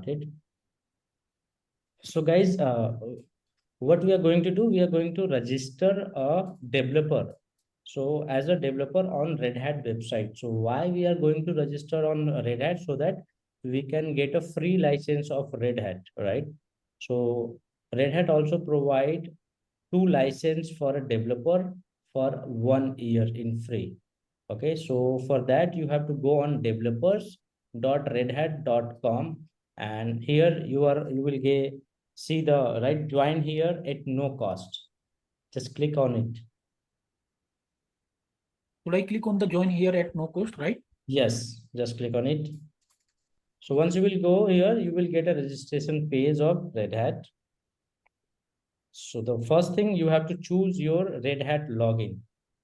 started. So guys, what we are going to do, we are going to register a developer. So as a developer on Red Hat website. So why we are going to register on Red Hat? So that we can get a free license of Red Hat, right? So Red Hat also provide 2 license for a developer for 1 year in free. Okay, so for that you have to go on developers.redhat.com, and here you will get see the right join here at no cost. Just click on it. Should I click on the join here at no cost, right? Yes, just click on it. So once you will go here, you will get a registration page of Red Hat. So the first thing, you have to choose your Red Hat login.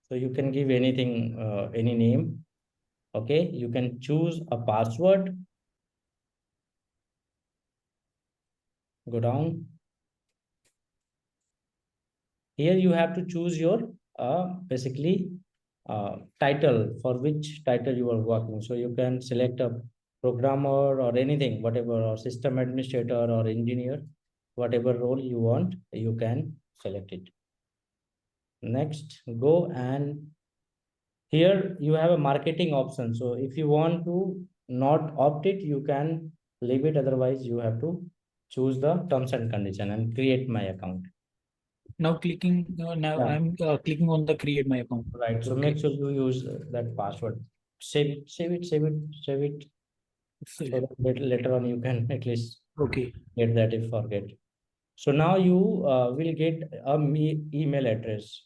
So you can give anything, any name. Okay, you can choose a password. Go down. Here you have to choose your basically title, for which title you are working. So you can select a programmer or anything, whatever, or system administrator or engineer, whatever role you want, you can select it. Next, go, and here you have a marketing option. So if you want to not opt it, you can leave it. Otherwise, you have to choose the terms and condition and create my account. Now clicking, now Yeah. I'm clicking on the create my account. Right. So make sure you use that password. Save it, save it, save it, save it. So that later on you can at least get that if forget. So now you will get a email address.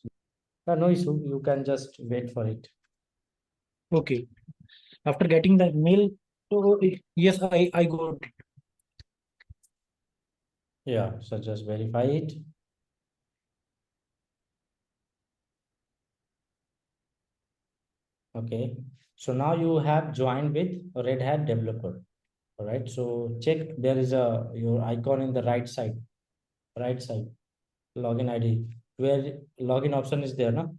No issue. You can just wait for it. Okay. After getting the email, so yes, I got it. Yeah. So just verify it. Okay. So now you have joined with Red Hat developer. All right. So check, there is a your icon in the right side. Right side. Login ID. Where login option is there, no?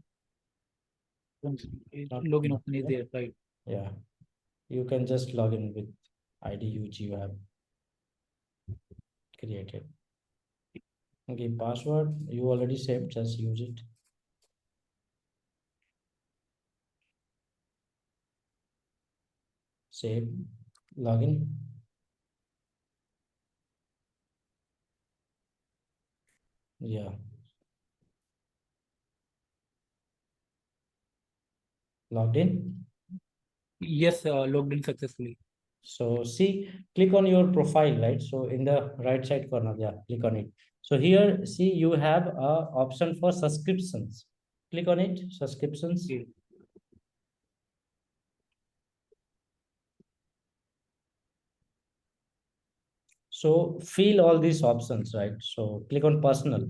Login option is there, right? Yeah. You can just log in with ID which you have created. Okay, password you already saved, just use it. Save, login. Yeah. Logged in? Yes, logged in successfully. So see, click on your profile, right? So in the right side corner, yeah, click on it. So here, see, you have a option for subscriptions. Click on it, subscriptions. Okay. So fill all these options, right? So click on personal.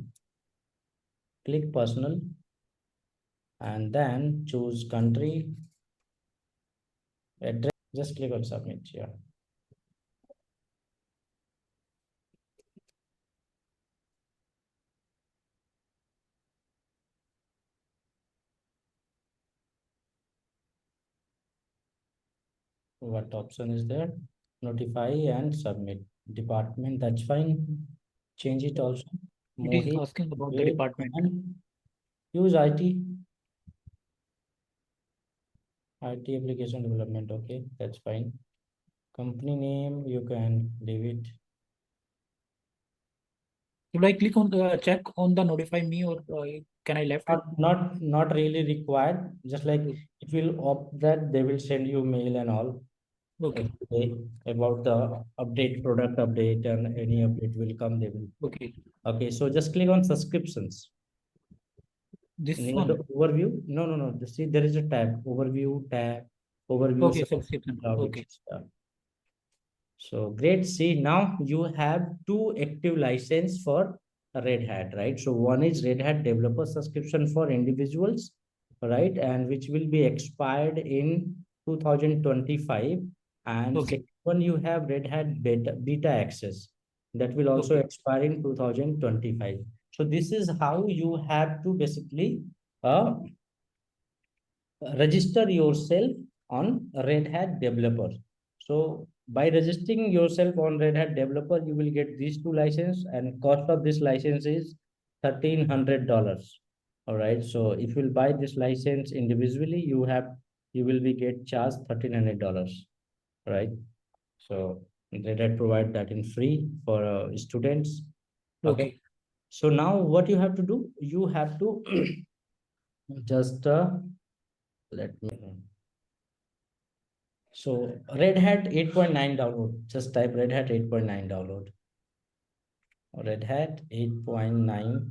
Click personal, and then choose country, address. Just click on submit. Yeah. What option is there? Notify and submit. Department, that's fine. Change it also. It is Mohit, asking about the department. use IT. IT application development. Okay, that's fine. Company name, you can leave it. Should I click on the check on the notify me, or can I left it? Not really required. Just like it will opt that, they will send you mail and all. Okay. About the update, product update, and any update will come, they will. Okay. Okay, so just click on subscriptions. This Near one. the overview. No. See, there is a tab, overview tab, overview. Okay, subscription. Okay. So great. See, now you have 2 active license for Red Hat, right? So one is Red Hat developer subscription for individuals, right? And which will be expired in 2025. And second one, you have Red Hat beta access that will also expire in 2025. So this is how you have to basically register yourself on Red Hat developer. So by registering yourself on Red Hat Developer, you will get these two licenses, and cost of this license is $1,300. All right. So if you will buy this license individually, you will be get charged $1,300. Right. So Red Hat provide that in free for students. Okay. So now what you have to do, you have to just let me. So Red Hat 8.9 download. Just type Red Hat 8.9 download. Red Hat 8.9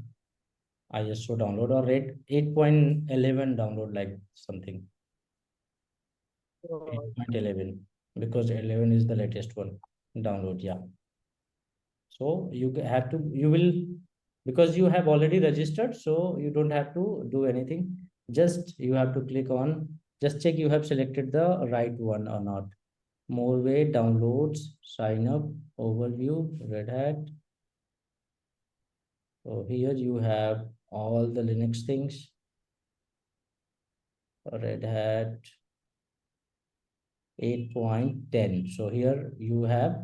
ISO download, or Red 8.11 download, like something. 8.11, because 11 is the latest one. Download, yeah. So you have to, you will, because you have already registered, so you don't have to do anything. Just you have to click on, just check you have selected the right one or not. More way, downloads, sign up, overview, Red Hat. So here you have all the Linux things. Red Hat 8.10. So here you have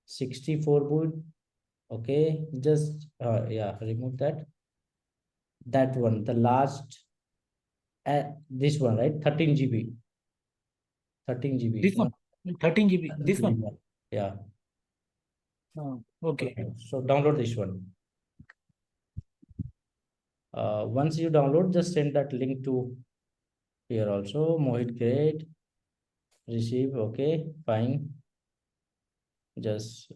64-bit. Okay, just yeah, remove that. That one, the last, this one, right? 13 GB. 13 GB. This one, 13 GB. This one. Yeah. Okay. So download this one. Once you download, just send that link to here also. Mohit, great. Receive. Okay, fine. Just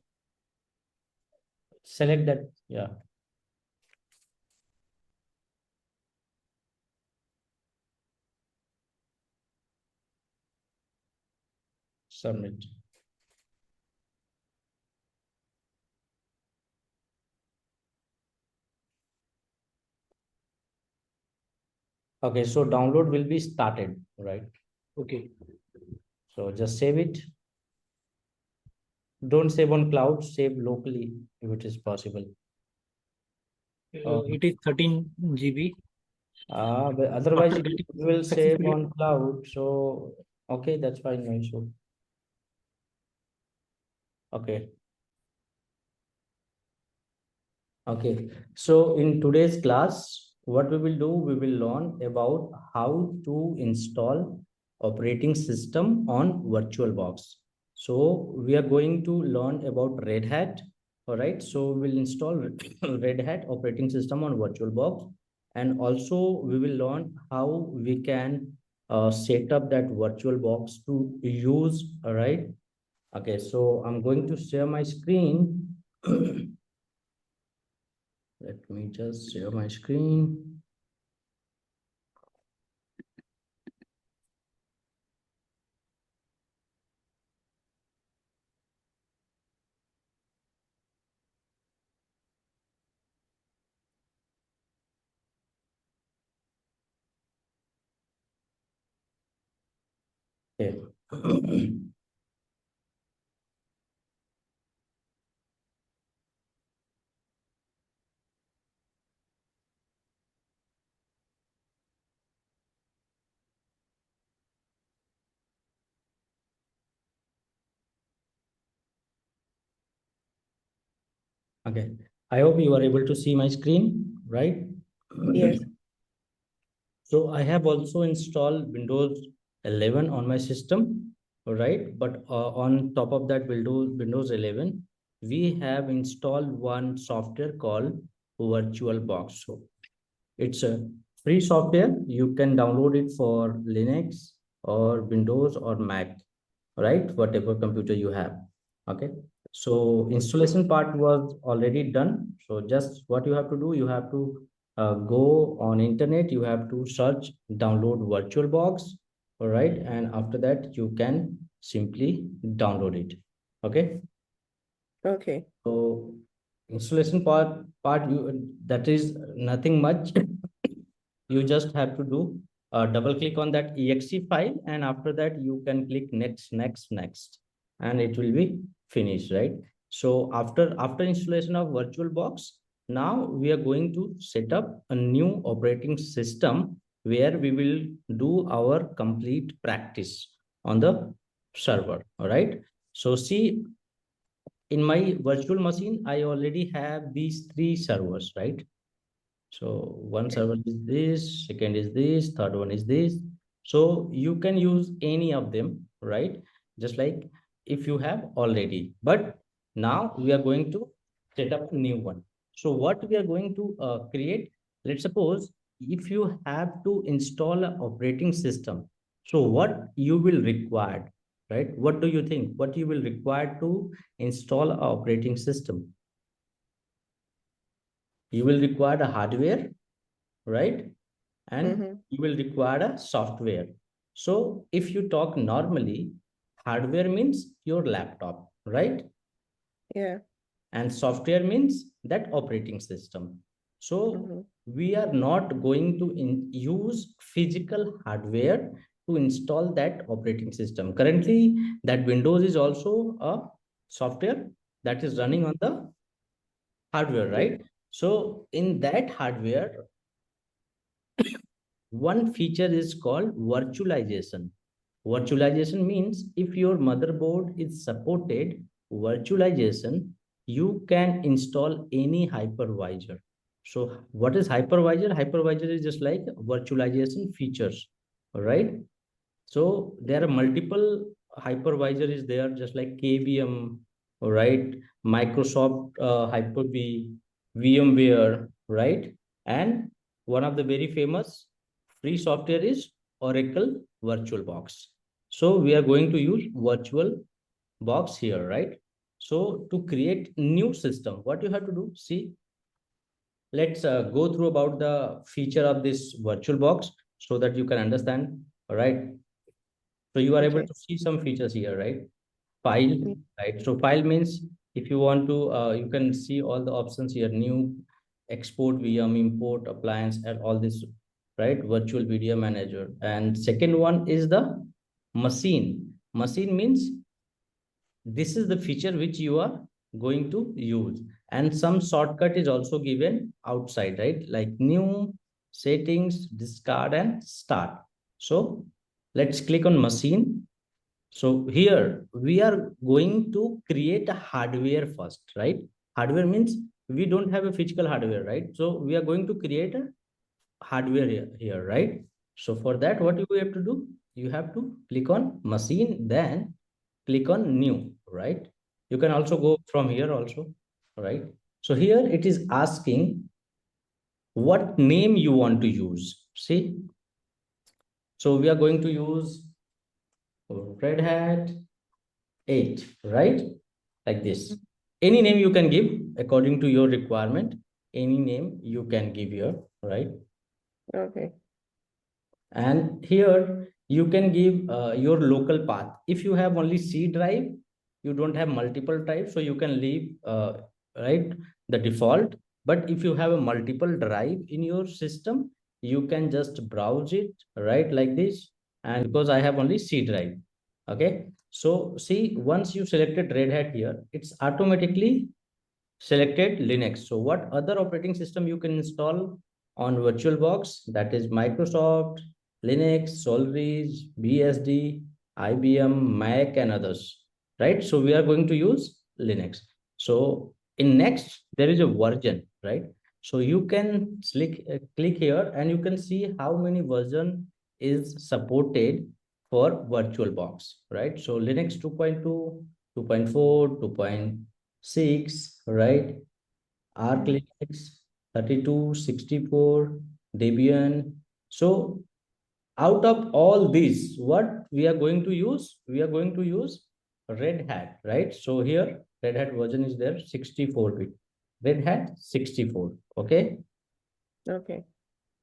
select that. Yeah. Submit. Okay, so download will be started, right? Okay. So just save it. Don't save on cloud, save locally if it is possible. It is 13 GB. But otherwise After you will save successfully. on cloud. So okay, that's fine, no issue. Okay. Okay. So in today's class, what we will do, we will learn about how to install operating system on VirtualBox. So we are going to learn about Red Hat. All right. So we'll install Red Hat operating system on VirtualBox. And also we will learn how we can set up that VirtualBox to use. All right. Okay. So I'm going to share my screen. Let me just share my screen. Okay. Okay. I hope you are able to see my screen, right? Yes. So I have also installed Windows 11 on my system, right? But on top of that Windows 11, we have installed one software called VirtualBox. So it's a free software. You can download it for Linux or Windows or Mac, right? Whatever computer you have. Okay. So installation part was already done. So just what you have to do, you have to go on internet, you have to search download VirtualBox. All right. And after that, you can simply download it. Okay. Okay. So installation part you, that is nothing much. You just have to do double click on that exe file, and after that you can click next, and it will be finished, right? So after installation of VirtualBox, now we are going to set up a new operating system where we will do our complete practice on the server. All right. So see, in my virtual machine, I already have these 3 servers, right? So one server is this, second is this, third one is this. So you can use any of them, right? Just like if you have already. But now we are going to set up a new one. So what we are going to create, let's suppose if you have to install an operating system, so what you will require, right? What do you think? What you will require to install an operating system? You will require a hardware, right? And Mm-hmm. you will require a software. So if you talk normally, hardware means your laptop, right? Yeah. And software means that operating system. So Mm-hmm. we are not going to use physical hardware to install that operating system. Currently, that Windows is also a software that is running on the hardware, right? So in that hardware, one feature is called virtualization. Virtualization means if your motherboard is supported virtualization, you can install any hypervisor. So what is hypervisor? Hypervisor is just like virtualization features, all right? So there are multiple hypervisor is there, just like KVM, all right? Microsoft Hyper-V, VMware, right? And one of the very famous free software is Oracle VirtualBox. So we are going to use VirtualBox here, right? So to create new system, what you have to do, see, let's go through about the feature of this VirtualBox so that you can understand, all right? So you are able Okay. to see some features here, right? File, Mm. right? So file means if you want to, you can see all the options here, new, export, VM, import, appliance, and all this, right? Virtual media manager. And second one is the machine. Machine means this is the feature which you are going to use. And some shortcut is also given outside, right? Like new, settings, discard, and start. So let's click on machine. So here we are going to create a hardware first, right? Hardware means we don't have a physical hardware, right? So we are going to create a hardware here, right? So for that, what you have to do? You have to click on machine, then click on new, right? You can also go from here also, right? So here it is asking what name you want to use. See, so we are going to use RedHat 8, right? Like this. Any name you can give according to your requirement. Any name you can give here, right? Okay. And here you can give your local path. If you have only C drive, you don't have multiple drives, so you can leave right the default. But if you have a multiple drive in your system, you can just browse it, right, like this. And because I have only C drive, okay. So see, once you selected Red Hat here, it's automatically selected Linux. So what other operating system you can install on VirtualBox? That is Microsoft, Linux, Solaris, BSD, IBM, Mac, and others, right? So we are going to use Linux. So in next, there is a version, right? So you can click here and you can see how many version is supported for VirtualBox, right? So Linux 2.2, 2.4, 2.6, right? Arc Linux 32, 64, Debian. So out of all these, what we are going to use? We are going to use Red Hat, right? So here Red Hat version is there, 64-bit. Red Hat 64, okay? Okay.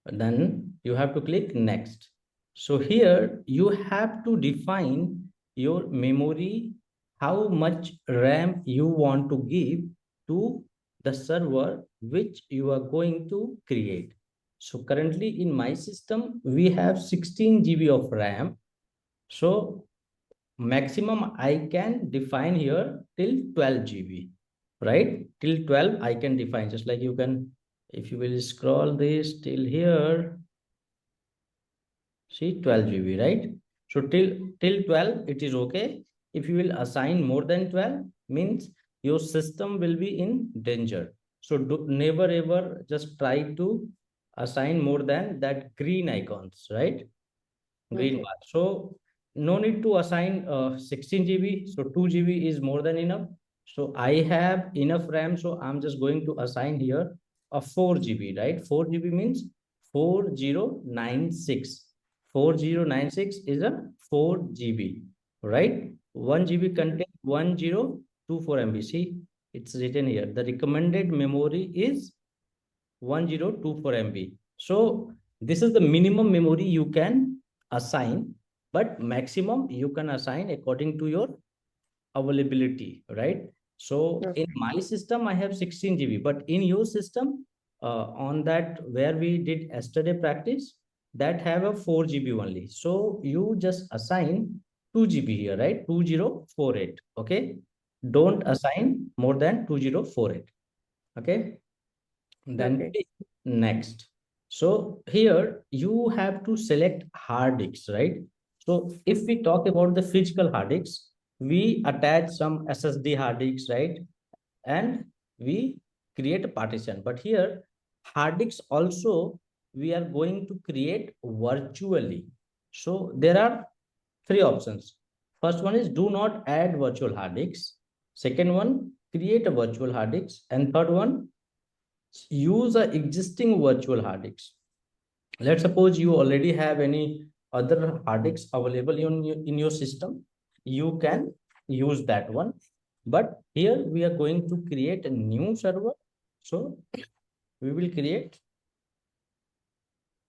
Then you have to click next. So here you have to define your memory, how much RAM you want to give to the server which you are going to create. So currently in my system, we have 16 GB of RAM. So maximum I can define here till 12 GB, right? Till 12 I can define, just like you can, if you will scroll this till here, see 12 GB, right? So till 12 it is okay. If you will assign more than 12, means your system will be in danger. So never ever just try to assign more than that green icons, right? Green Okay. bar. So no need to assign 16 GB. So 2 GB is more than enough. So I have enough RAM. So I'm just going to assign here a 4 GB, right? 4 GB means 4096. 4096 is a 4 GB, right? 1 GB contains 1024 MB. See, it's written here. The recommended memory is 1024 MB. So this is the minimum memory you can assign, but maximum you can assign according to your availability, right? So in Okay. my system, I have 16 GB, but in your system, on that where we did yesterday practice, that have a 4 GB only. So you just assign 2 GB here, right? 2048. Okay. Don't assign more than 2048. Okay. Then Okay. next. So here you have to select hard disks, right? So if we talk about the physical hard disks, we attach some SSD hard disks, right? And we create a partition. But here, hard disks also we are going to create virtually. So there are three options. First one is do not add virtual hard disks. Second one, create a virtual hard disk. And third one, use a existing virtual hard disk. Let's suppose you already have any other hard disks available in your system. You can use that one. But here we are going to create a new server. So we will create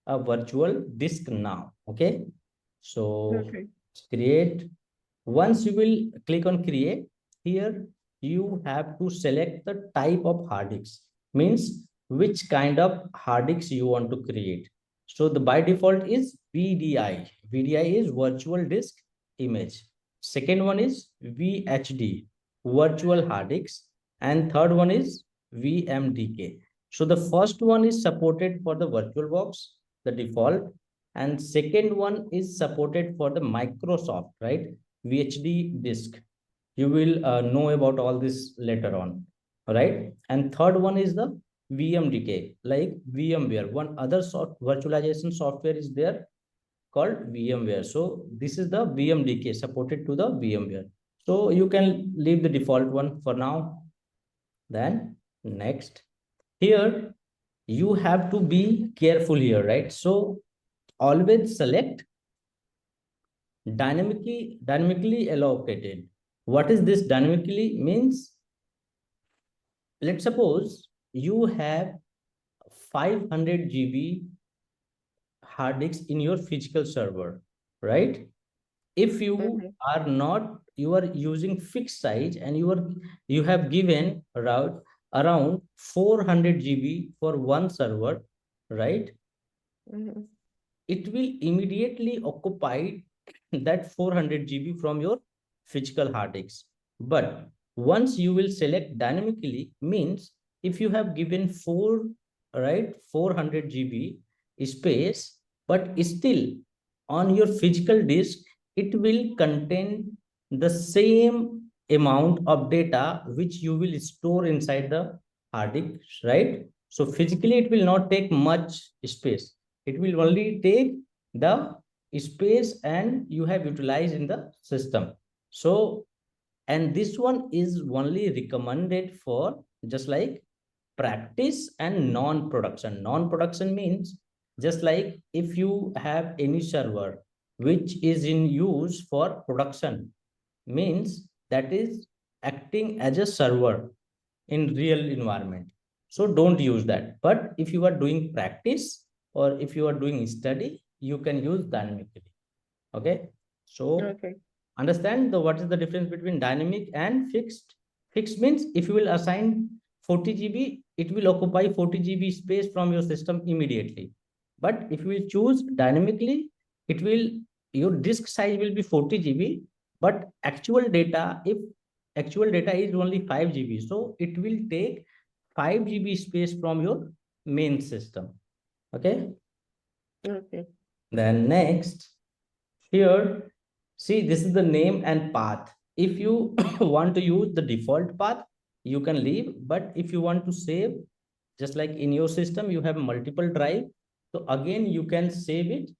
a virtual disk now. Okay. So Okay. create. Once you will click on create, here you have to select the type of hard disk, means which kind of hard disk you want to create. So the by default is VDI. VDI is virtual disk image. Second one is VHD, virtual hard disk. And third one is VMDK. So the first one is supported for the VirtualBox, the default. And second one is supported for the Microsoft, right? VHD disk. You will know about all this later on, right? And third one is the VMDK, like VMware. One other virtualization software is there called VMware. So this is the VMDK supported to the VMware. So you can leave the default one for now. Then next, here you have to be careful here, right? So always select dynamically allocated. What is this dynamically means? Let's suppose you have 500 GB hard disk in your physical server, right? If you Okay. are not, you are using fixed size and you have given around 400 GB for one server, right? Mhm. It will immediately occupy that 400 GB from your physical hard disk. But once you will select dynamically, means if you have given 400 GB space, but still on your physical disk, it will contain the same amount of data which you will store inside the hard disk, right? So physically, it will not take much space. It will only take the space and you have utilized in the system. So, and this one is only recommended for just like practice and non-production. Non-production means just like if you have any server which is in use for production, means that is acting as a server in real environment. So don't use that. But if you are doing practice or if you are doing study, you can use dynamically. Okay. So Okay. understand what is the difference between dynamic and fixed. Fixed means if you will assign 40 GB, it will occupy 40 GB space from your system immediately. But if you will choose dynamically, it will, your disk size will be 40 GB, but if actual data is only 5 GB, so it will take 5 GB space from your main system. Okay. Okay. Then next, here, see, this is the name and path. if you want to use the default path, you can leave. But if you want to save, just like in your system, you have multiple drive. So again, you can save it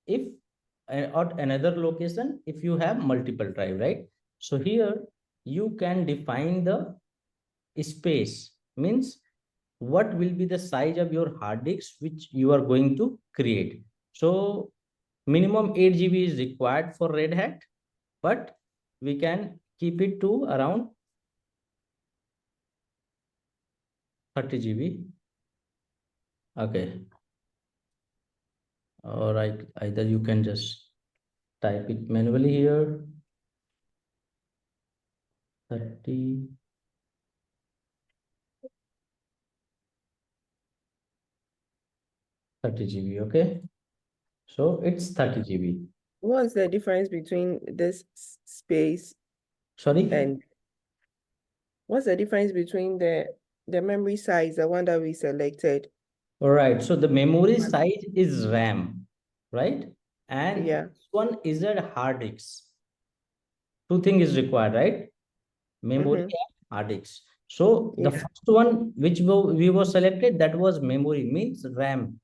if at another location, if you have multiple drive, right? So here you can define the space, means what will be the size of your hard disk which you are going to create. So minimum 8 GB is required for Red Hat, but we can keep it to around 30 GB. Okay. Or either you can just type it manually here. 30 GB. Okay. So it's 30 GB. What's the difference between this space Sorry. and what's the difference between the memory size, the one that we selected? All right. So the memory size is RAM, right? And Yeah. this one is a hard disk. Two things is required, right? Memory and hard disk. So the Yeah. first one which we were selected, that was memory, means RAM,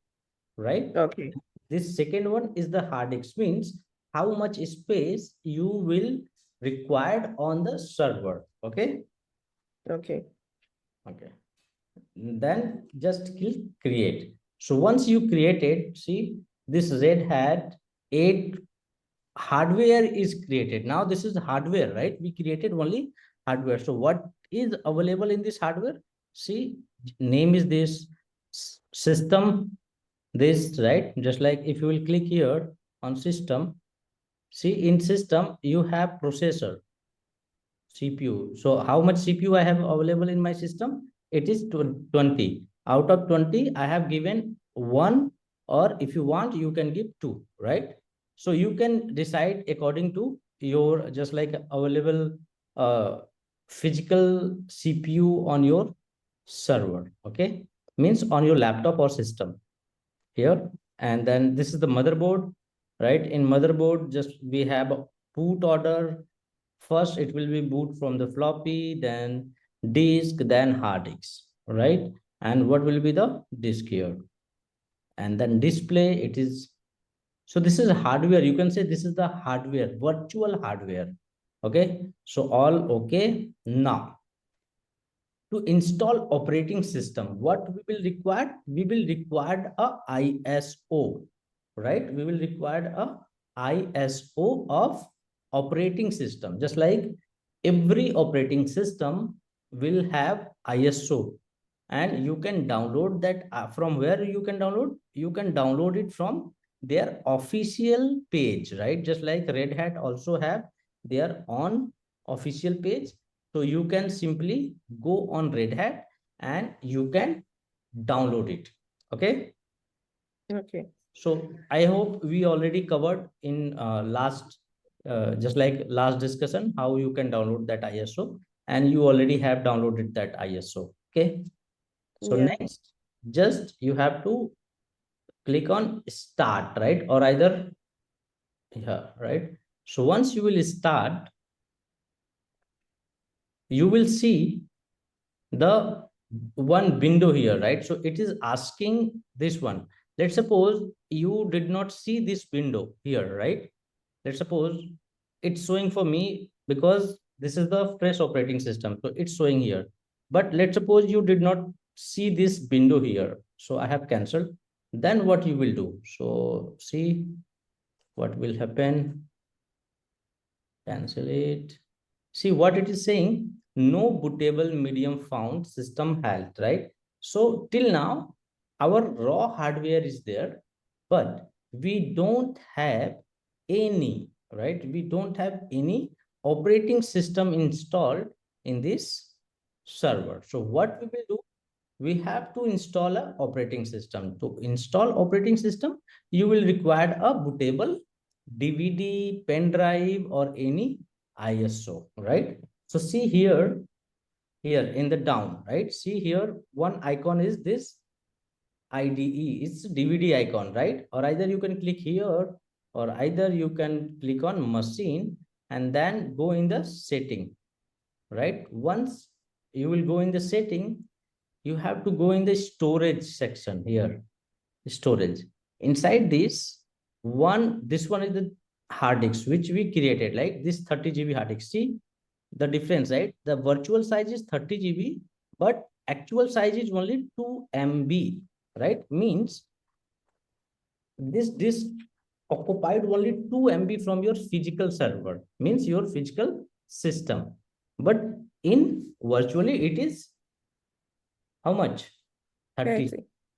right? Okay. This second one is the hard disk, means how much space you will required on the server. Okay. Okay. Okay. Then just click create. So once you create it, see this Red Hat 8 hardware is created. Now this is hardware, right? We created only hardware. So what is available in this hardware? See, name is this, system this, right? Just like if you will click here on system, see in system you have processor, CPU. So how much CPU I have available in my system? It is 20. Out of 20, I have given 1, or if you want, you can give 2, right? So you can decide according to your just like available physical CPU on your server, okay? Means on your laptop or system here. And then this is the motherboard, right? In motherboard, just we have a boot order. First, it will be boot from the floppy, then disk, then hard disk, right? And what will be the disk here? And then display, it is, so this is hardware. You can say this is the hardware, virtual hardware. Okay, so all okay. Now, to install operating system, what we will require? We will require a ISO, right? We will require a ISO of operating system. Just like every operating system will have ISO, and you can download that from where you can download? You can download it from their official page, right? Just like Red Hat also have their own official page. So you can simply go on Red Hat and you can download it. Okay. Okay. So I hope we already covered in just like last discussion, how you can download that ISO, and you already have downloaded that ISO. Okay. So Yeah. next, just you have to click on start, right? Or either, yeah, right. So once you will start, you will see the one window here, right? So it is asking this one. Let's suppose you did not see this window here, right? Let's suppose it's showing for me because this is the fresh operating system. So it's showing here. But let's suppose you did not see this window here. So I have canceled. Then what you will do? So see what will happen. Cancel it. See what it is saying, no bootable medium found, system health, right? So till now, our raw hardware is there, but we don't have any, right? We don't have any operating system installed in this server. So what we will do? We have to install an operating system. To install operating system, you will require a bootable DVD, pen drive, or any ISO, right? So see here in the down, right? See here, one icon is this IDE, it's DVD icon, right? Or either you can click here, or either you can click on machine, and then go in the setting, right? Once you will go in the setting, you have to go in the storage section here, storage. Inside this one is the hard disk which we created, like this 30 GB hard disk. See the difference, right? The virtual size is 30 GB, but actual size is only 2 MB, right? Means this disk occupied only 2 MB from your physical server, means your physical system. But in virtually it is how much? 30,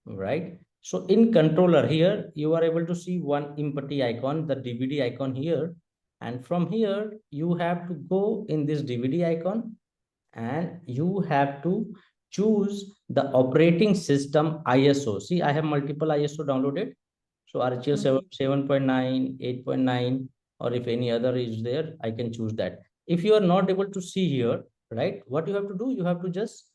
right? So in controller here, you are able to see one empty icon, the DVD icon here. And from here, you have to go in this DVD icon and you have to choose the operating system ISO. See, I have multiple ISO downloaded. So RHEL 7.9, 8.9, or if any other is there, I can choose that. If you are not able to see here, right, what you have to do, you have to just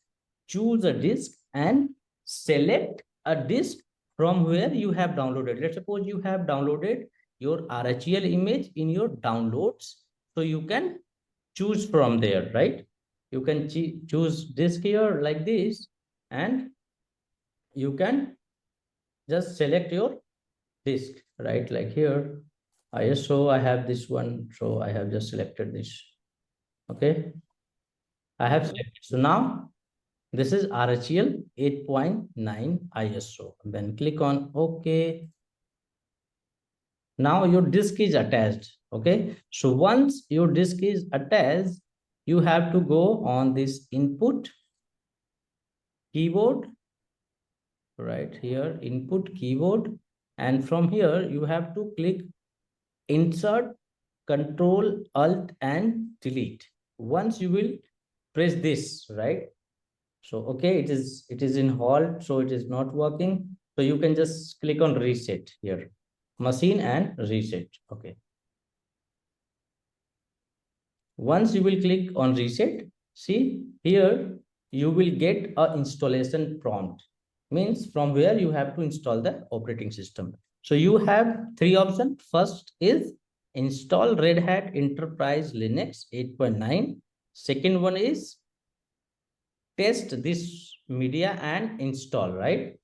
choose a disk and select a disk from where you have downloaded. Let's suppose you have downloaded your RHEL image in your downloads. So you can choose from there, right? You can choose disk here like this, and you can just select your disk, right? Like here, ISO, I have this one. So I have just selected this. Okay. I have selected. So now this is RHEL 8.9 ISO. Then click on OK. Now your disk is attached. Okay. So once your disk is attached, you have to go on this input keyboard, right here, input keyboard. And from here, you have to click insert, Control, Alt, and delete. Once you will press this, right? So, okay, it is in halt, so it is not working. So you can just click on reset here, machine and reset. Okay. Once you will click on reset, see here, you will get a installation prompt, means from where you have to install the operating system. So you have three options. First is install Red Hat Enterprise Linux 8.9. Second one is test this media and install, right?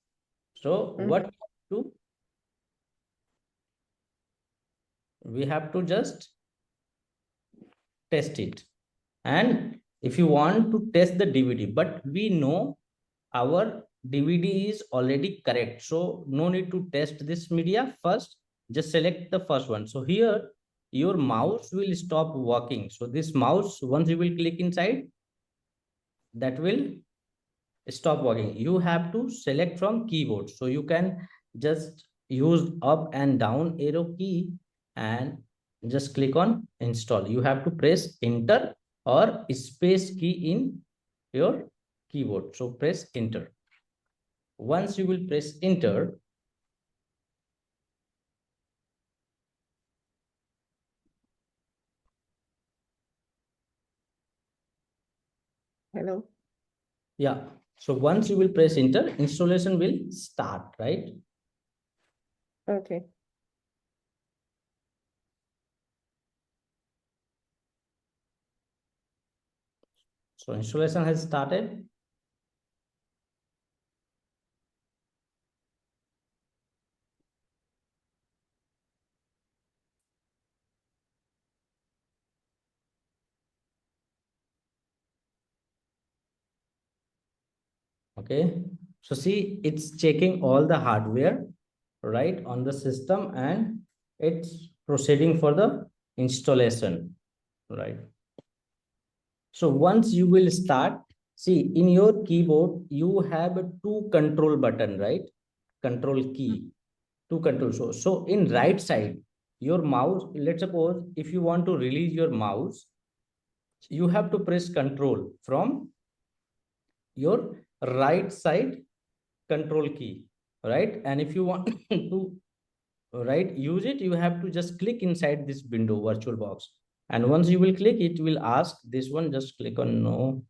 So what we have to just test it. And if you want to test the DVD, but we know our DVD is already correct, so no need to test this media. First, just select the first one. So here your mouse will stop working. So this mouse, once you will click inside, that will stop working. You have to select from keyboard. So you can just use up and down arrow key and just click on install. You have to press enter or space key in your keyboard. So press enter. Once you will press enter, hello. Yeah. So once you will press enter, installation will start, right? Okay. So installation has started. Okay. So see, it's checking all the hardware, right, on the system, and it's proceeding for the installation, right? So once you will start, see in your keyboard, you have a two control button, right? Control key, two control. So in right side, your mouse, let's suppose if you want to release your mouse, you have to press control from your right side control key, right? And if you want to use it, you have to just click inside this window, VirtualBox. And once you will click, it will ask this one, just click on no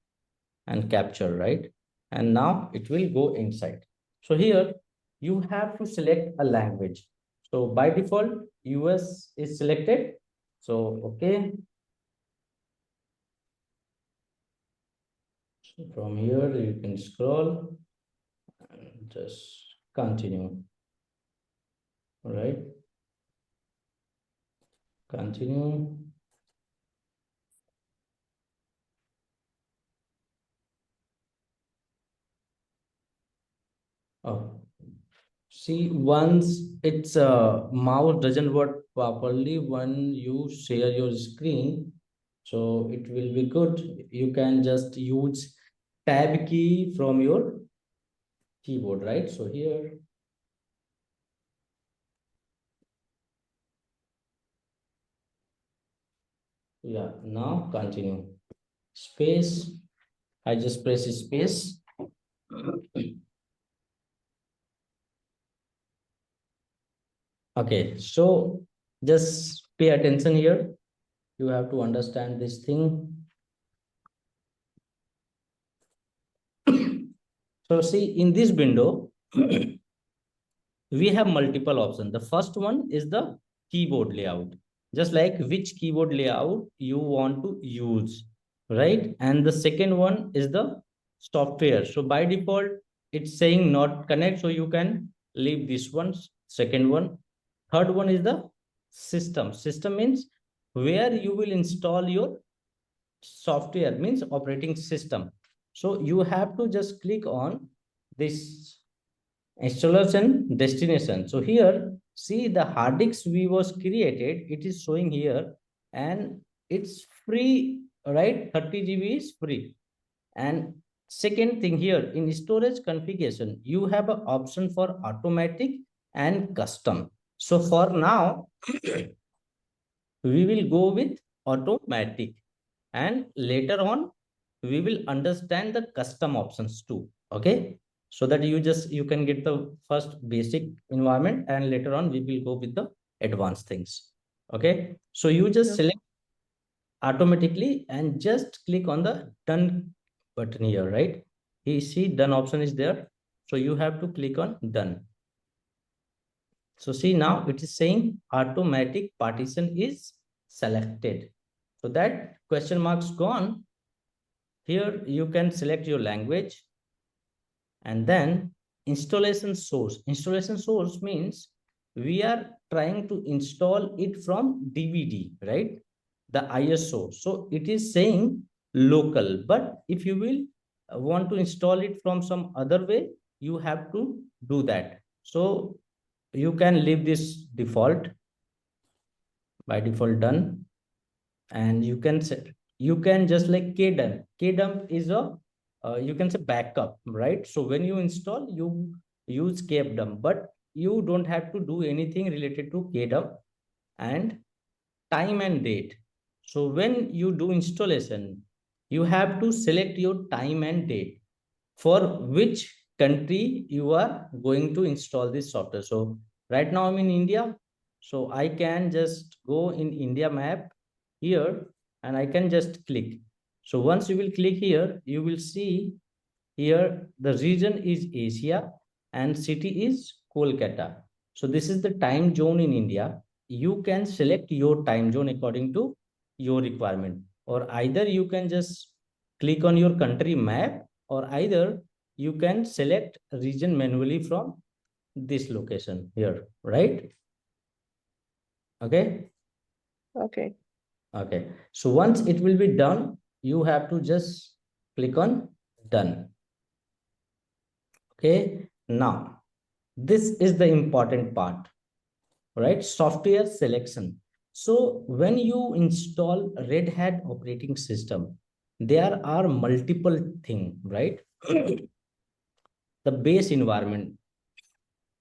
and capture, right? And now it will go inside. So here you have to select a language. So by default, US is selected. So, okay. From here, you can scroll and just continue. All right. Continue. Oh, see, once it's mouse doesn't work properly when you share your screen, so it will be good. You can just use tab key from your keyboard, right? So here, yeah, now continue. Space, I just press space. Okay, so just pay attention here. You have to understand this thing. So see, in this window, we have multiple options. The first one is the keyboard layout, just like which keyboard layout you want to use, right? And the second one is the software. So by default, it's saying not connect, so you can leave this one. Second one. Third one is the system. System means where you will install your software, means operating system. So you have to just click on this installation destination. So here, see the hard disk we was created, it is showing here, and it's free, right? 30 GB is free. And second thing here, in storage configuration, you have an option for automatic and custom. So for now, we will go with automatic, and later on we will understand the custom options too. Okay, so that you can get the first basic environment, and later on we will go with the advanced things. Okay, so you just select automatically and just click on the done button here, right? You see done option is there, so you have to click on done. So see, now it is saying automatic partition is selected. So that question mark's gone. Here you can select your language, and then installation source. Installation source means we are trying to install it from DVD, right? The ISO. So it is saying local, but if you will want to install it from some other way, you have to do that. So you can leave this default, by default done, and you can set, you can just like kdump is a you can say backup, right? So when you install, you use kdump, but you don't have to do anything related to kdump. And time and date, so when you do installation, you have to select your time and date for which country you are going to install this software. So right now I'm in India, so I can just go in India map here, and I can just click. So once you will click here, you will see here the region is Asia and city is Kolkata. So this is the time zone in India. You can select your time zone according to your requirement, or either you can just click on your country map, or either you can select region manually from this location here, right? Okay. Okay. Okay. So once it will be done, you have to just click on done. Okay. Now, this is the important part, right? Software selection. So when you install Red Hat operating system, there are multiple things, right? The base environment.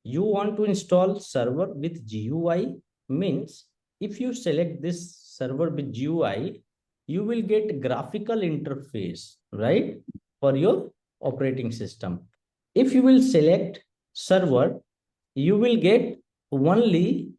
You want to install server with GUI, means if you select this server with GUI, you will get graphical interface, right, for your operating system. If you will select server, you will get only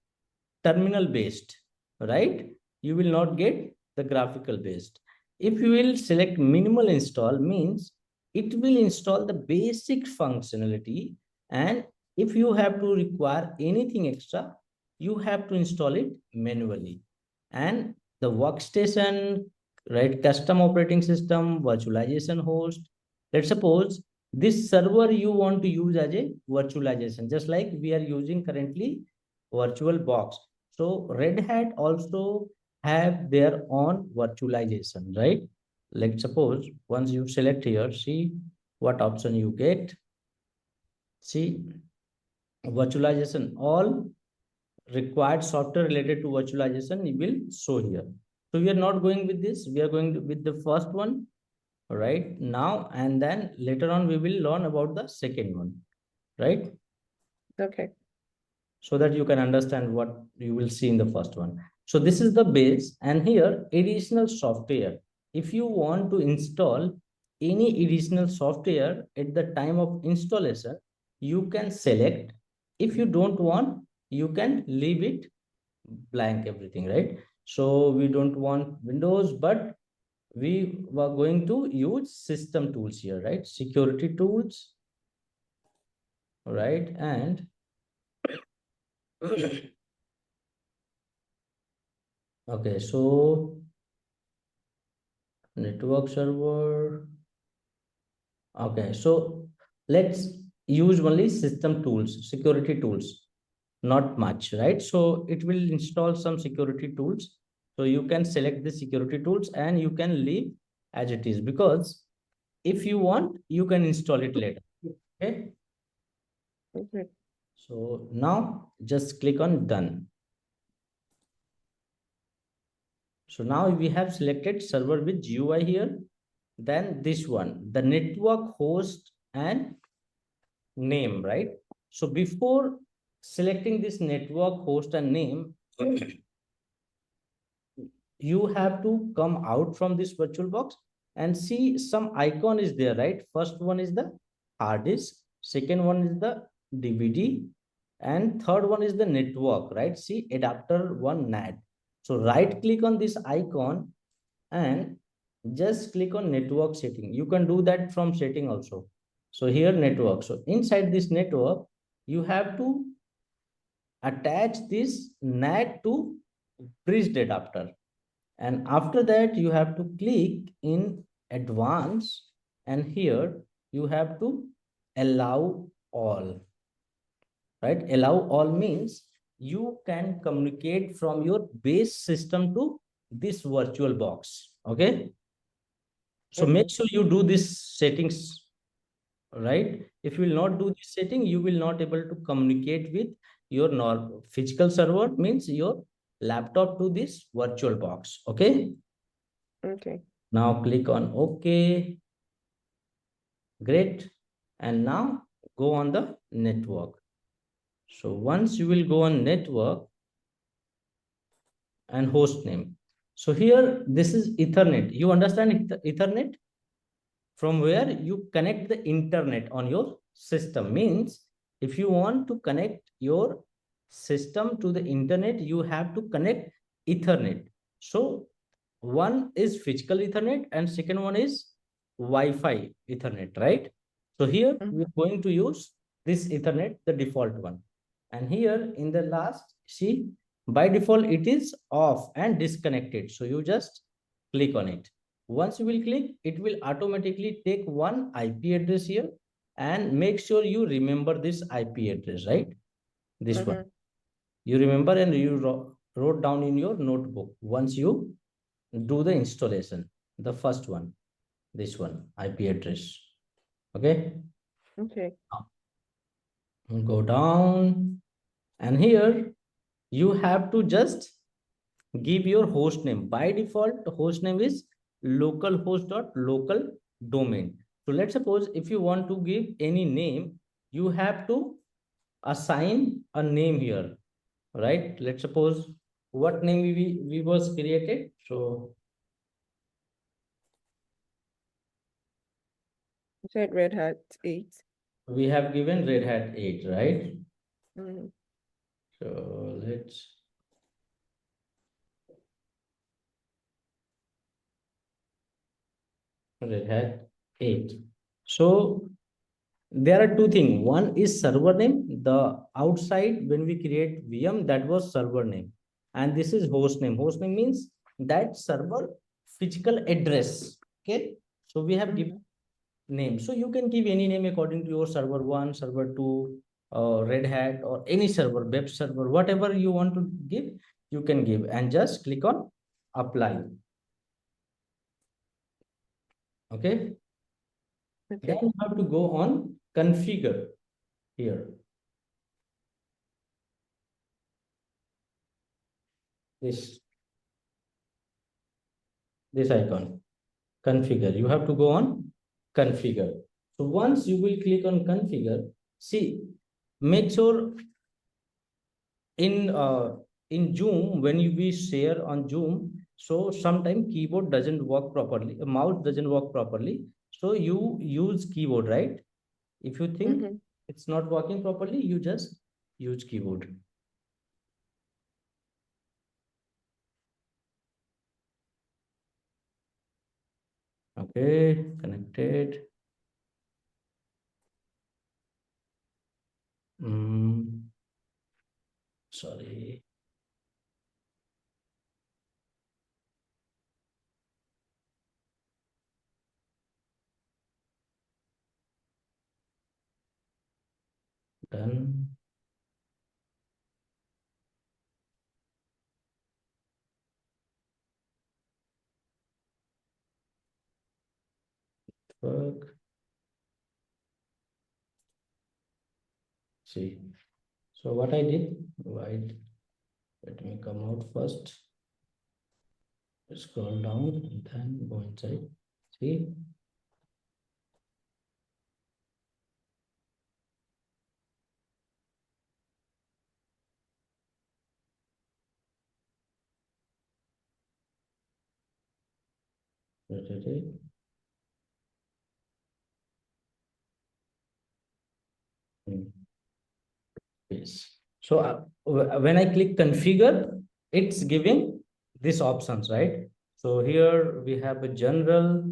terminal based, right? You will not get the graphical based. If you will select minimal install, means it will install the basic functionality, and if you have to require anything extra, you have to install it manually. And the workstation, right, custom operating system, virtualization host, Let's suppose this server you want to use as a virtualization, just like we are using currently VirtualBox. So Red Hat also have their own virtualization, right? Let's suppose once you select here, see what option you get. See virtualization, all required software related to virtualization you will show here. So we are not going with this, we are going with the first one right now, and then later on we will learn about the second one, right? Okay. So that you can understand what you will see in the first one. So this is the base, and here additional software. If you want to install any additional software at the time of installation, you can select. If you don't want, you can leave it blank, everything, right? So we don't want Windows, but we were going to use system tools here, right? Security tools, right? And okay, so network server. Okay, so let's use only system tools, security tools, not much, right? So it will install some security tools. So you can select the security tools and you can leave as it is, because if you want, you can install it later. Okay. Okay. So now just click on done. So now we have selected server with GUI here. Then this one, the network host and name, right? So before selecting this network host and name, you have to come out from this VirtualBox and see some icon is there, right? First one is the hard disk, second one is the DVD, and third one is the network, right? See adapter one NAT. So right click on this icon and just click on network setting. You can do that from setting also. So here network. So inside this network, you have to attach this NAT to bridged adapter. And after that, you have to click in advanced, and here you have to allow all, right? Allow all means you can communicate from your base system to this VirtualBox. Okay. So Okay. make sure you do this settings, right? If you will not do this setting, you will not able to communicate with your physical server, means your laptop, to this VirtualBox. Okay. Okay. Now click on OK. Great. And now go on the network. So once you will go on network and host name. So here, this is Ethernet. You understand Ethernet? From where you connect the internet on your system. Means if you want to connect your system to the internet, you have to connect Ethernet. So one is physical Ethernet and second one is Wi-Fi Ethernet, right? So here we're going to use this Ethernet, the default one. And here in the last, see, by default it is off and disconnected. So you just click on it. Once you will click, it will automatically take one IP address here, and make sure you remember this IP address, right? This one. You remember and you wrote down in your notebook once you do the installation. The first one, this one, IP address. Okay. Okay. Now, go down, and here you have to just give your host name. By default, host name is localhost.local domain. So let's suppose if you want to give any name, you have to assign a name here, right? Let's suppose what name we was created. So You said Red Hat 8. we have given Red Hat 8, right? Mm. So let's Red Hat 8. So there are two things. One is server name. The outside when we create VM, that was server name. And this is host name. Host name means that server physical address. Okay. So we have given name. So you can give any name according to your server 1, server 2, Red Hat, or any server, web server, whatever you want to give, you can give, and just click on apply. Okay. Okay. Then you have to go on configure here. This icon, configure. You have to go on configure. So once you will click on configure, see, make sure in Zoom, when you be share on Zoom, so sometimes keyboard doesn't work properly, mouse doesn't work properly. So you use keyboard, right? If you think it's not working properly, you just use keyboard. Okay, connected. Sorry. Done. Work. See. So what I did, right? Let me come out first. Scroll down and then go inside. See. Yes. So when I click configure, it's giving these options, right? So here we have a general,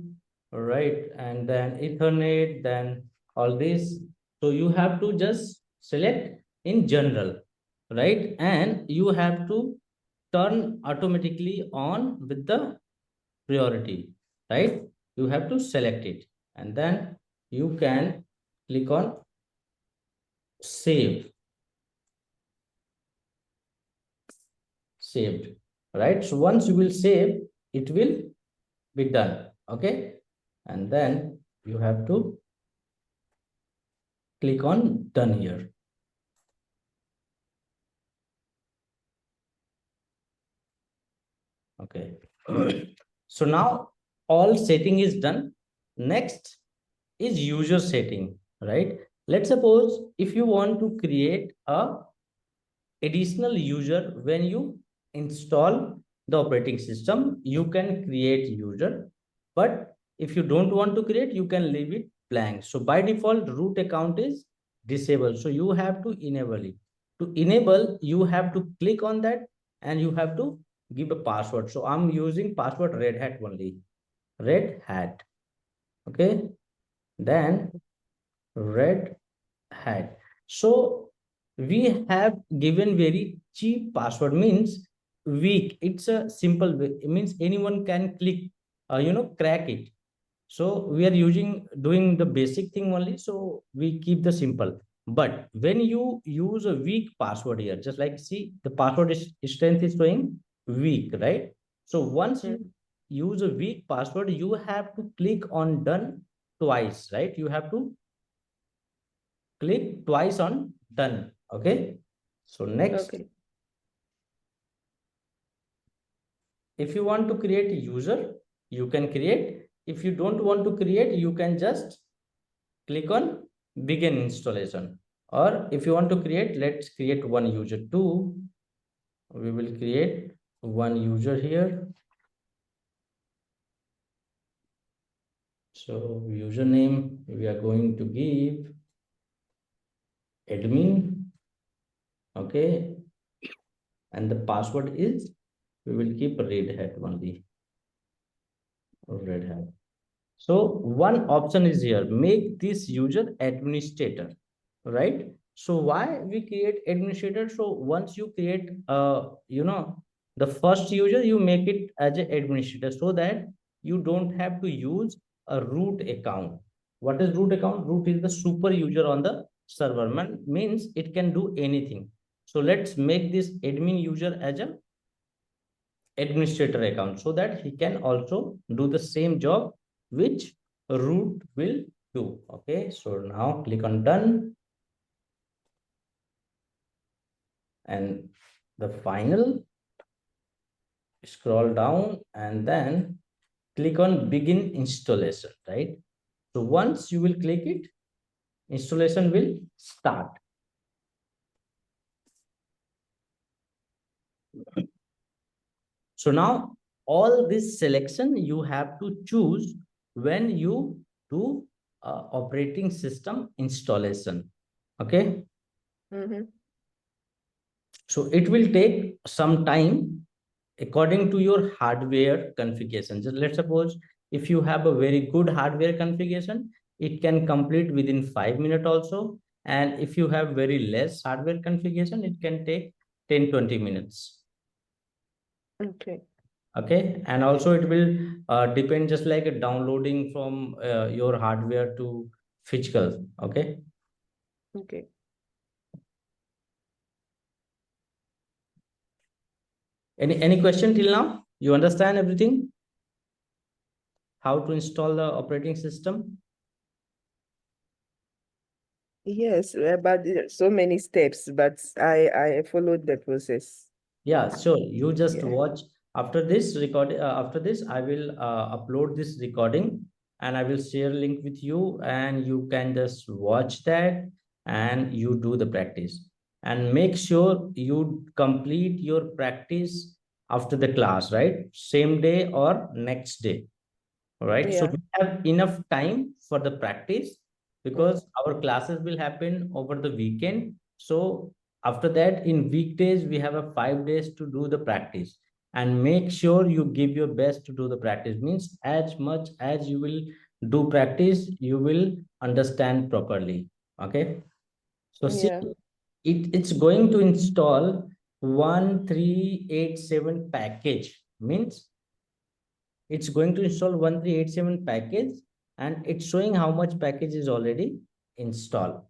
right? And then Ethernet, then all this. So you have to just select in general, right? And you have to turn automatically on with the priority, right? You have to select it, and then you can click on save. Saved, right? So once you will save, it will be done. Okay. And then you have to click on done here. Okay. So now all setting is done. Next is user setting, right? Let's suppose if you want to create a additional user when you install the operating system, you can create user, but if you don't want to create, you can leave it blank. So by default, root account is disabled, so you have to enable it. To enable, you have to click on that and you have to give a password. So I'm using password Red Hat only, Red Hat. Okay, then Red Hat. So we have given very cheap password, means weak. It's a simple way. It means anyone can click, crack it. So we are doing the basic thing only. So we keep the simple. But when you use a weak password here, just like see the password strength is showing weak, right? So once you use a weak password, you have to click on done twice, right? You have to click twice on done. Okay. So next, if you want to create a user, you can create. If you don't want to create, you can just click on begin installation. Or if you want to create, let's create one user too. We will create one user here. So username, we are going to give admin. Okay. And the password is, we will keep Red Hat only. Red Hat. So one option is here, make this user administrator, right? So why we create administrator? So once you create, the first user, you make it as an administrator so that you don't have to use a root account. What is root account? Root is the super user on the server. Means it can do anything. So let's make this admin user as a administrator account so that he can also do the same job which root will do. Okay, so now click on done. And the final, scroll down and then click on begin installation, right? So once you will click it, installation will start. So now all this selection you have to choose when you do operating system installation. Okay. So it will take some time according to your hardware configuration. Just let's suppose if you have a very good hardware configuration, it can complete within 5 minutes also. And if you have very less hardware configuration, it can take 10-20 minutes. Okay. Okay, and also it will depend just like a downloading from your hardware to physical. Okay. Okay. Any question till now? You understand everything? How to install the operating system? Yes, but there are so many steps, but I followed the process. Yeah, sure. You just Yeah. watch after this recording. After this, I will upload this recording and I will share link with you, and you can just watch that and you do the practice. And make sure you complete your practice after the class, right? Same day or next day. All right. So Yeah. we have enough time for the practice because our classes will happen over the weekend. So after that, in weekdays, we have a 5 days to do the practice, and make sure you give your best to do the practice. Means as much as you will do practice, you will understand properly. Okay. So see, Yeah. it's going to install 1387 package. Means it's going to install 1387 package, and it's showing how much package is already installed.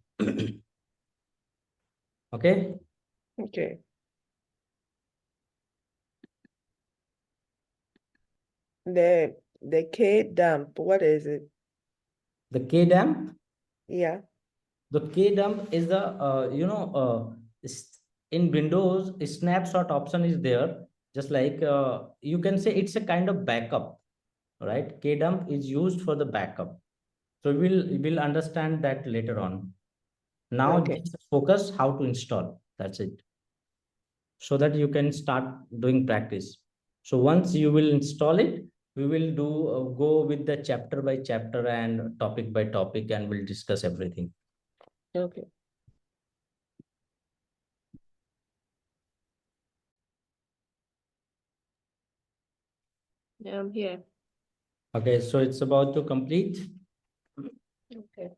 Okay. Okay. The K dump, what is it? The KDAMP. Yeah. The KDAMP is the in Windows snapshot option is there. Just like you can say it's a kind of backup, right? KDAMP is used for the backup. So we'll understand that later on. Now Okay. just focus how to install. That's it. So that you can start doing practice. So once you will install it, we will do go with the chapter by chapter and topic by topic, and we'll discuss everything. Okay. Yeah, I'm here. Okay, so it's about to complete. Okay.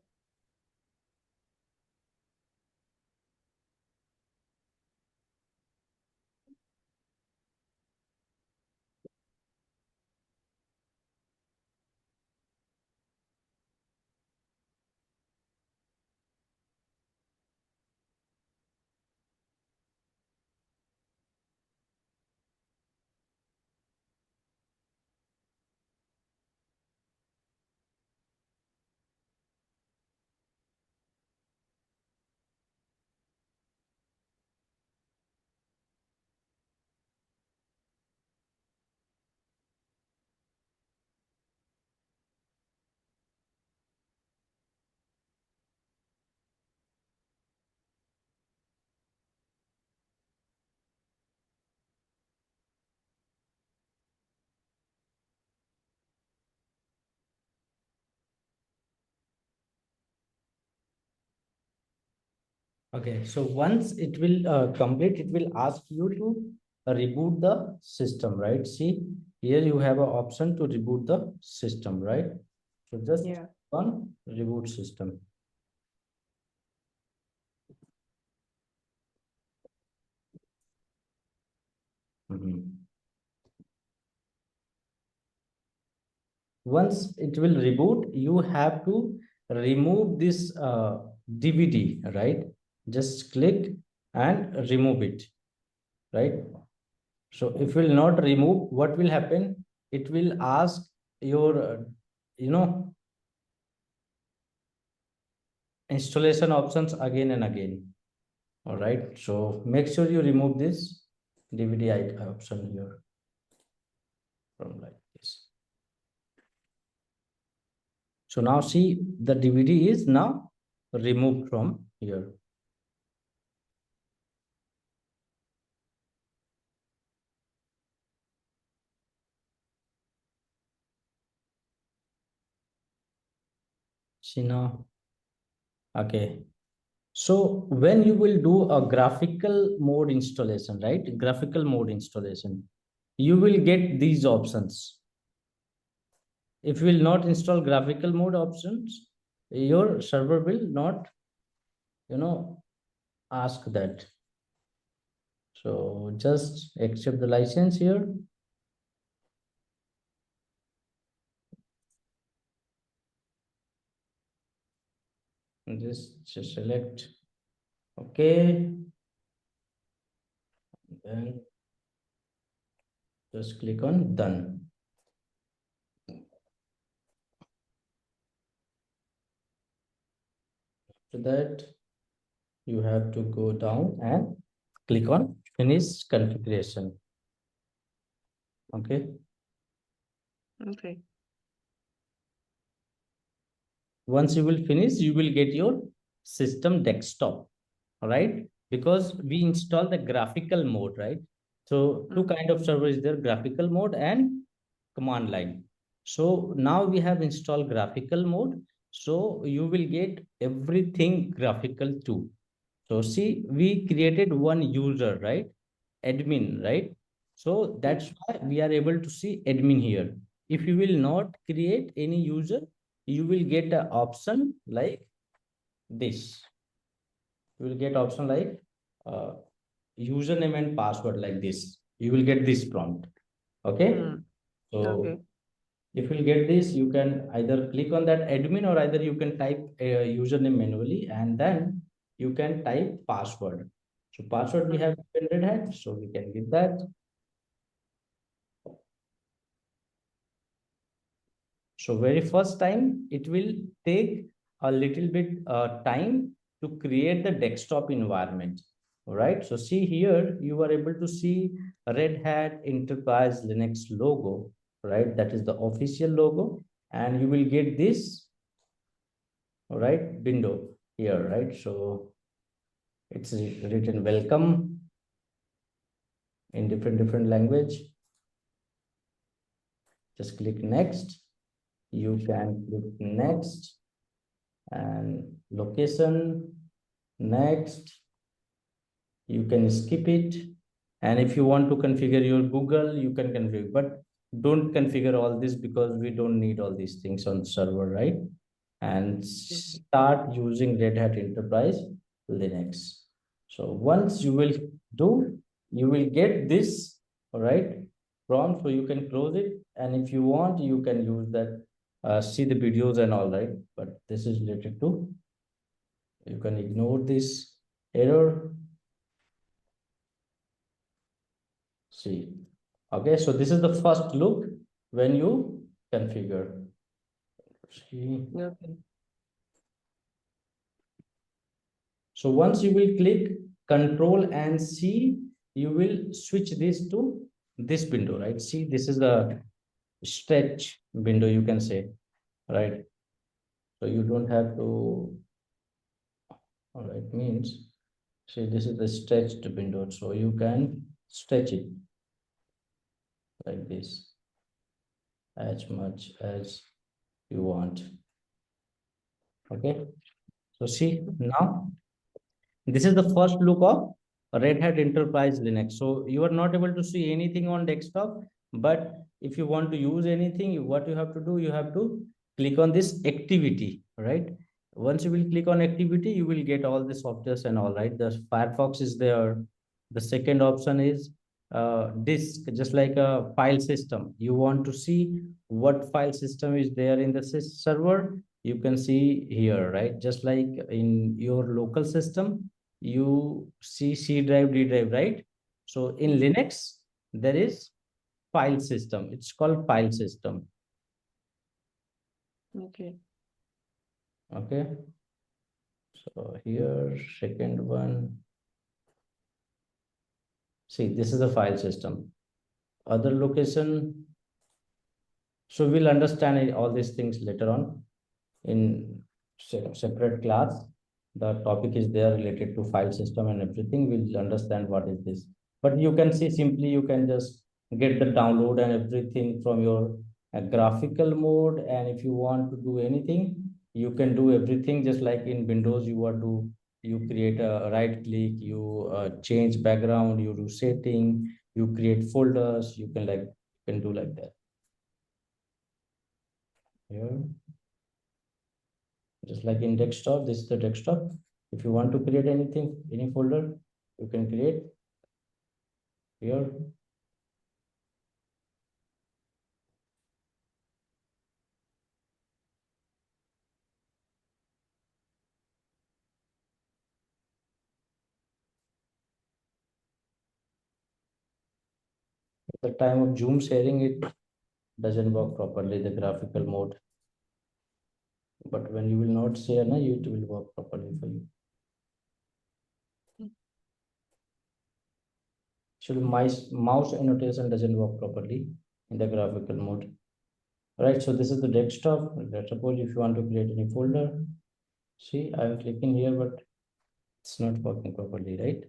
Okay, so once it will complete, it will ask you to reboot the system, right? See, here you have an option to reboot the system, right? So just Yeah. on reboot system. Once it will reboot, you have to remove this DVD, right? Just click and remove it, right? So if will not remove, what will happen? It will ask your, installation options again and again. All right. So make sure you remove this DVD option here from like this. So now see the DVD is now removed from here. See now. Okay. So when you will do a graphical mode installation, right? Graphical mode installation, you will get these options. If you will not install graphical mode options, your server will not, ask that. So just accept the license here. And just select OK. Then just click on done. After that, you have to go down and click on finish configuration. Okay. Okay. Once you will finish, you will get your system desktop, all right? Because we install the graphical mode, right? So two kind of servers there, graphical mode and command line. So now we have installed graphical mode. So you will get everything graphical too. So see, we created one user, right? Admin, right? So that's why we are able to see admin here. If you will not create any user, you will get an option like this. You will get option like username and password like this. You will get this prompt. Okay. So Okay. if you get this, you can either click on that admin or either you can type a username manually and then you can type password. So password we have in Red Hat, so we can give that. So very first time, it will take a little bit time to create the desktop environment. All right. So see here, you are able to see Red Hat Enterprise Linux logo, right? That is the official logo. And you will get this, all right, window here, right? So it's written welcome in different language. Just click next. You can click next and location next. You can skip it. And if you want to configure your Google, you can configure, but don't configure all this because we don't need all these things on server, right? And start using Red Hat Enterprise Linux. So once you will do, you will get this, all right, prompt, so you can close it. And if you want, you can use that, see the videos and all, right? But this is related to, you can ignore this error. See, okay, so this is the first look when you configure. See. Okay. So once you will click Control and C, you will switch this to this window, right? See, this is the stretch window, you can say, right? So you don't have to, all right, means, see, this is the stretched window. So you can stretch it like this as much as you want. Okay. So see now, this is the first look of Red Hat Enterprise Linux. So you are not able to see anything on desktop, but if you want to use anything, what you have to do, you have to click on this activity, right? Once you will click on activity, you will get all the softwares and all, right? The Firefox is there. The second option is disk, just like a file system. You want to see what file system is there in the server, you can see here, right? Just like in your local system, you see C drive, D drive, right? So in Linux, there is file system. It's called file system. Okay. Okay. So here, second one. See, this is the file system. Other location. So we'll understand all these things later on in separate class. The topic is there related to file system and everything. We'll understand what is this. But you can see simply you can just get the download and everything from your graphical mode. And if you want to do anything, you can do everything just like in Windows. You create a right click, you change background, you do setting, you create folders. You can do like that. Here. Just like in desktop, this is the desktop. If you want to create anything, any folder, you can create here. At the time of Zoom sharing, it doesn't work properly, the graphical mode. But when you will not share, it will work properly for you. Actually, my mouse annotation doesn't work properly in the graphical mode. Right, so this is the desktop. Let's suppose if you want to create any folder, see, I'm clicking here, but it's not working properly, right?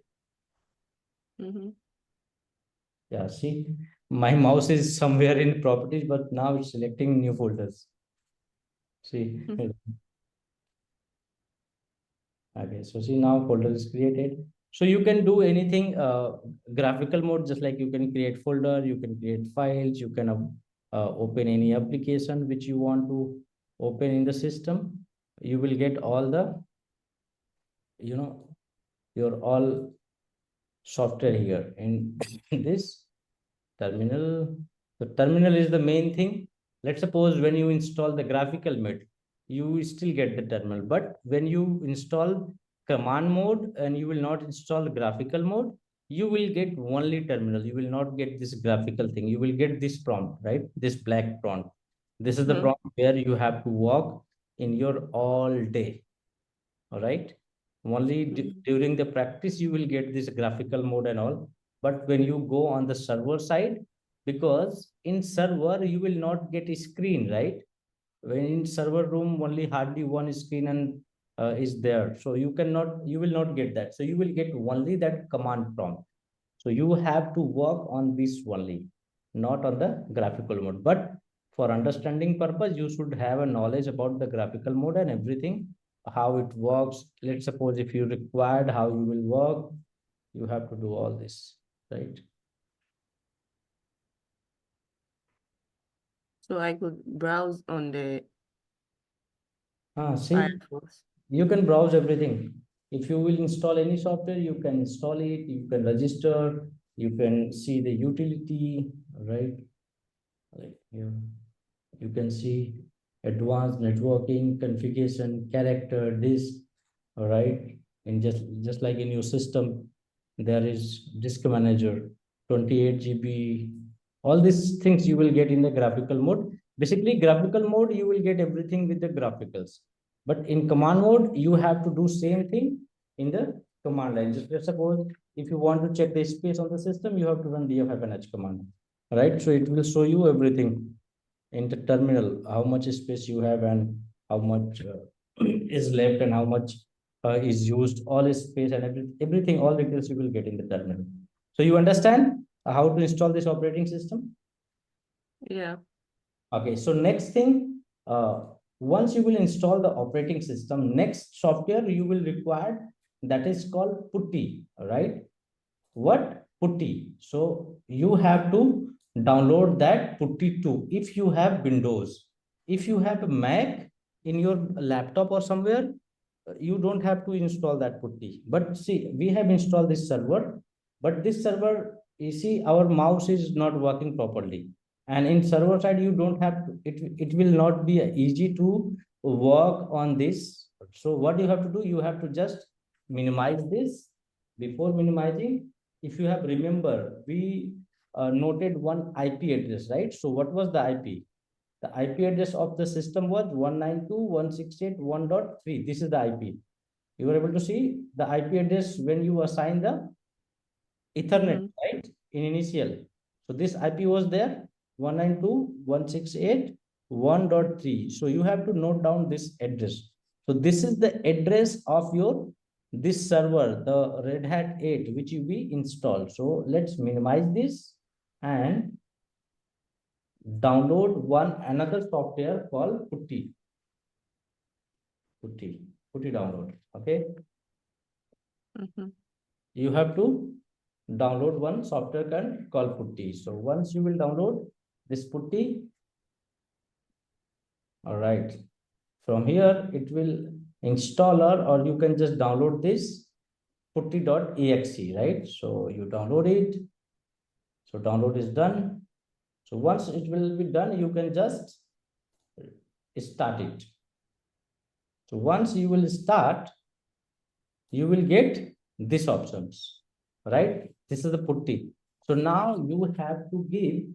Yeah, see, my mouse is somewhere in properties, but now it's selecting new folders. See, okay, so see now folder is created. So you can do anything graphical mode, just like you can create folder, you can create files, you can open any application which you want to open in the system. You will get all the, your all software here in this terminal. The terminal is the main thing. Let's suppose when you install the graphical mode, you still get the terminal. But when you install command mode and you will not install graphical mode, you will get only terminal. You will not get this graphical thing. You will get this prompt, right? This black prompt. This is the prompt where you have to work in your all day. All right. Only during the practice, you will get this graphical mode and all. But when you go on the server side, because in server, you will not get a screen, right? When in server room, only hardly one screen and is there. So you will not get that. So you will get only that command prompt. So you have to work on this only, not on the graphical mode. But for understanding purpose, you should have a knowledge about the graphical mode and everything, how it works. Let's suppose if you required how you will work, you have to do all this, right? So I could browse on the See, Firefox. you can browse everything. If you will install any software, you can install it, you can register, you can see the utility, right? Like here, you can see advanced networking, configuration, character, disk, all right? And just like in your system, there is disk manager, 28 GB, all these things you will get in the graphical mode. Basically, graphical mode, you will get everything with the graphics. But in command mode, you have to do same thing in the command line. Just let's suppose if you want to check the space on the system, you have to run df-h command, right? So it will show you everything in the terminal, how much space you have and how much is left and how much is used, all is space and everything, all details you will get in the terminal. So you understand how to install this operating system? Yeah. Okay, so next thing, once you will install the operating system, next software you will require, that is called putty, right? What? Putty. So you have to download that putty too. If you have Windows, if you have a Mac in your laptop or somewhere, you don't have to install that putty. But see, we have installed this server, but this server, you see, our mouse is not working properly. And in server side, you don't have to, it will not be easy to work on this. So what you have to do, you have to just minimize this. Before minimizing, if you have remember, we noted one IP address, right? So what was the IP? The IP address of the system was 192.168.1.3. This is the IP. You were able to see the IP address when you assign the Ethernet, right? In initial. So this IP was there, 192.168.1.3. So you have to note down this address. So this is the address of your this server, the Red Hat 8, which we installed. So let's minimize this and download another software called Putty download. Okay. You have to download one software called Putty. So once you will download this Putty, all right, from here it will installer, or you can just download this putty.exe, right? So you download it. So download is done. So once it will be done, you can just start it. So once you will start, you will get these options, right? This is the Putty. So now you have to give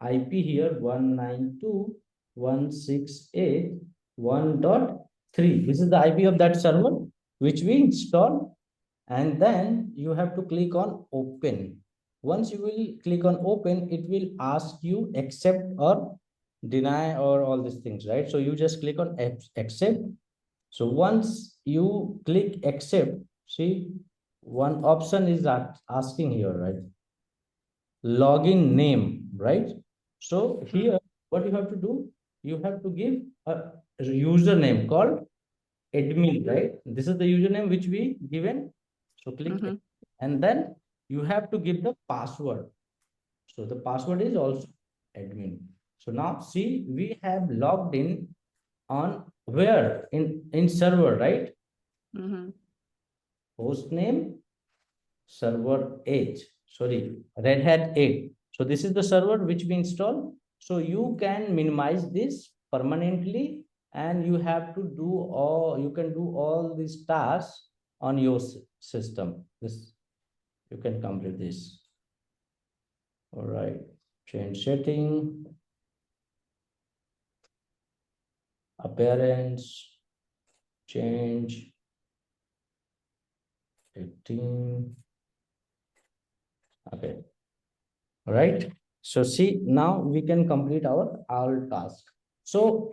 IP here 192.168.1.3. This is the IP of that server which we install, and then you have to click on open. Once you will click on open, it will ask you accept or deny or all these things, right? So you just click on accept. So once you click accept, see one option is asking here, right? Login name, right? So here, what you have to do, you have to give a username called admin, right? This is the username which we given. So click and then you have to give the password. So the password is also admin. So now see, we have logged in on where in server, right? Host name, server 8, sorry, Red Hat 8. So this is the server which we install. So you can minimize this permanently, and you have to do you can do all these tasks on your system. This you can complete this. All right, change setting, appearance, change 18. Okay. All right. So see, now we can complete our task. So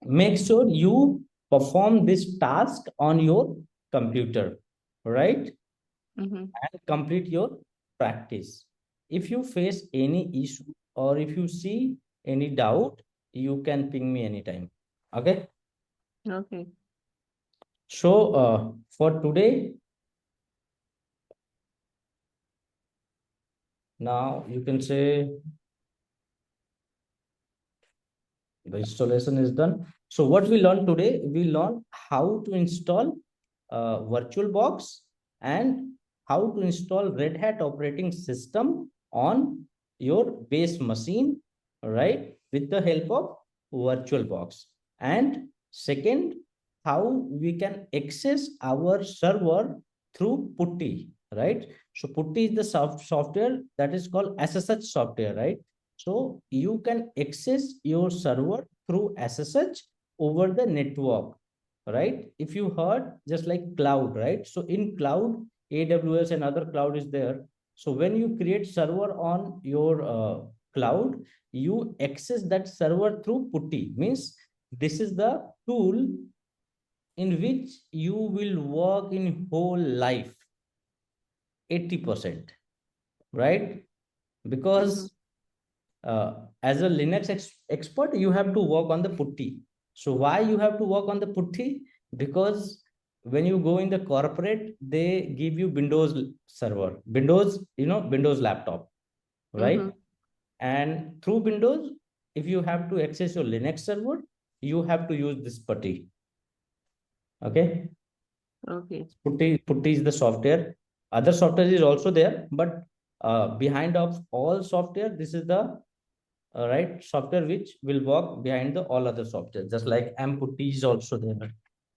make sure you perform this task on your computer, right? And complete your practice. If you face any issue or if you see any doubt, you can ping me anytime. Okay. Okay. So for today, now you can say the installation is done. So what we learned today, we learned how to install VirtualBox and how to install Red Hat operating system on your base machine, right, with the help of VirtualBox. And second, how we can access our server through Putty, right? So Putty is the software that is called SSH software, right? So you can access your server through SSH over the network, right? If you heard, just like cloud, right? So in cloud, AWS and other cloud is there. So when you create server on your cloud, you access that server through Putty. Means this is the tool in which you will work in whole life 80%, right? Because as a Linux expert, you have to work on the Putty. So why you have to work on the Putty? Because when you go in the corporate, they give you Windows server, Windows, Windows laptop, right? And through Windows, if you have to access your Linux server, you have to use this Putty. Okay. Okay. Putty is the software. Other software is also there, but behind of all software, this is the right, software which will work behind the all other software, just like mputty is also there.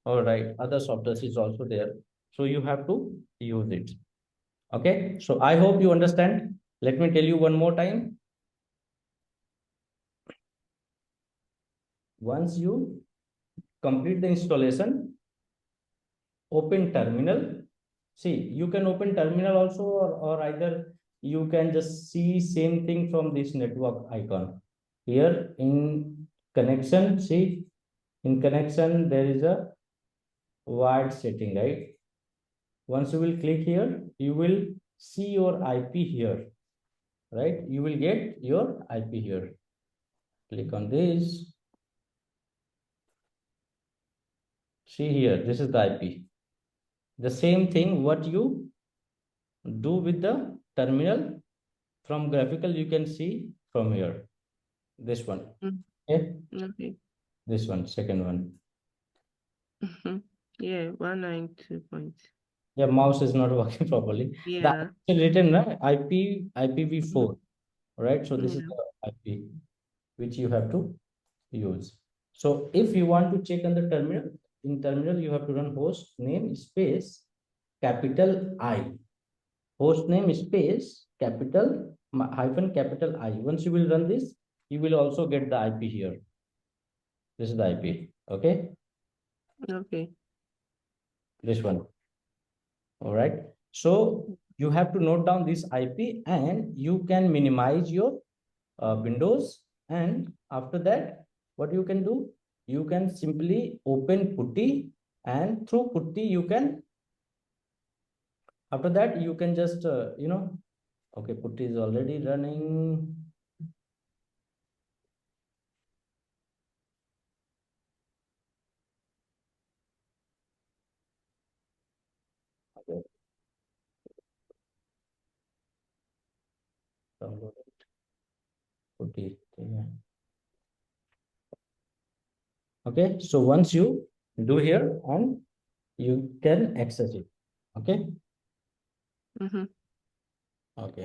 All right, other software is also there. So you have to use it. Okay, so I hope you understand. Let me tell you one more time. Once you complete the installation, open terminal. See, you can open terminal also, or either you can just see same thing from this network icon. Here in connection, see, in connection, there is a wired setting, right? Once you will click here, you will see your IP here, right? You will get your IP here. Click on this. See here, this is the IP. The same thing what you do with the terminal from graphical, you can see from here. This one. Okay. Okay. This one, second one. Yeah, 192 points. Yeah, mouse is not working properly. Yeah. The written IP IPv4, right? So this is Yeah. the IP which you have to use. So if you want to check on the terminal, in terminal you have to run host name space capital I. Host name space capital hyphen capital I. Once you will run this, you will also get the IP here. This is the IP. Okay. Okay. This one. All right. So you have to note down this IP and you can minimize your windows. And after that, what you can do, you can simply open putty, and through putty you can, after that you can just okay, putty is already running. Okay. Download it. Putty. Yeah. Okay, so once you do here, and you can access it. Okay. Mm-hmm. Okay.